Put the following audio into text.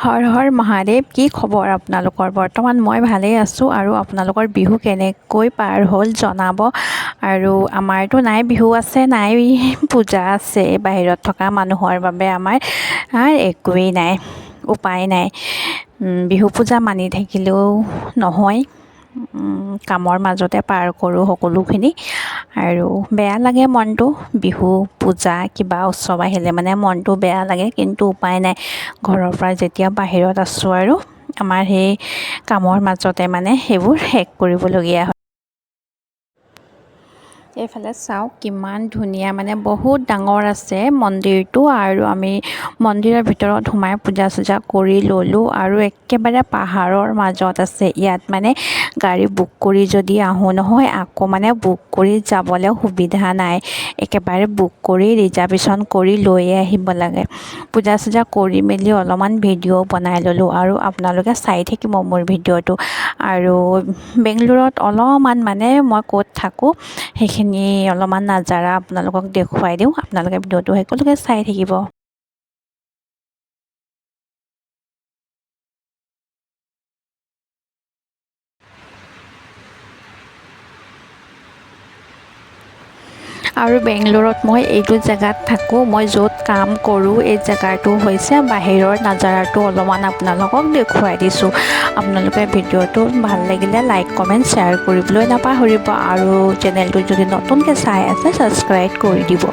হৰ হৰ মহাদেৱ। কি খবৰ আপোনালোকৰ? বৰ্তমান মই ভালেই আছোঁ আৰু আপোনালোকৰ বিহু কেনেকৈ পাৰ হ'ল জনাব। আৰু আমাৰতো নাই বিহু আছে, নাই পূজা আছে। বাহিৰত থকা মানুহৰ বাবে আমাৰ একোৱেই নাই, উপায় নাই। বিহু পূজা মানি থাকিলেও নহয়, কামৰ মাজতে পাৰ কৰোঁ সকলোখিনি। আৰু বেয়া লাগে মনটো, বিহু পূজা কিবা উৎসৱ আহিলে মানে মনটো বেয়া লাগে, কিন্তু উপায় নাই। ঘৰৰ পৰা যেতিয়া বাহিৰত আছোঁ আৰু আমাৰ সেই কামৰ মাজতে মানে সেইবোৰ শেষ কৰিবলগীয়া হয়। এইফালে চাওক কিমান ধুনীয়া, মানে বহুত ডাঙৰ আছে মন্দিৰটো। আৰু আমি মন্দিৰৰ ভিতৰত সোমাই পূজা চূজা কৰি ল'লোঁ। আৰু একেবাৰে পাহাৰৰ মাজত আছে। ইয়াত মানে গাড়ী বুক কৰি যদি আহোঁ নহয়, আকৌ মানে বুক কৰি যাবলৈ সুবিধা নাই। একেবাৰে বুক কৰি ৰিজাৰ্ভেশ্যন কৰি লৈয়ে আহিব লাগে। পূজা চূজা কৰি মেলি অলপমান ভিডিঅ' বনাই ল'লোঁ আৰু আপোনালোকে চাই থাকিব মোৰ ভিডিঅ'টো। আৰু বেংগলোৰত অলপমান মানে মই ক'ত থাকোঁ সেইখিনি অলপমান নাজাৰা আপোনালোকক দেখুৱাই দিওঁ। আপোনালোকে ভিডিঅ'টো সকলোকে চাই থাকিব। আৰু বেংগলোৰত মই এইটো জেগাত থাকোঁ, মই য'ত কাম কৰোঁ এই জেগাটো হৈছে বাহিৰৰ নাজাৰাটো অলপমান আপোনালোকক দেখুৱাই দিছোঁ। আপোনালোকে ভিডিঅ'টো ভাল লাগিলে লাইক কমেণ্ট শ্বেয়াৰ কৰিবলৈ নাপাহৰিব। আৰু চেনেলটো যদি নতুনকৈ চাই আছে ছাবস্ক্ৰাইব কৰি দিব।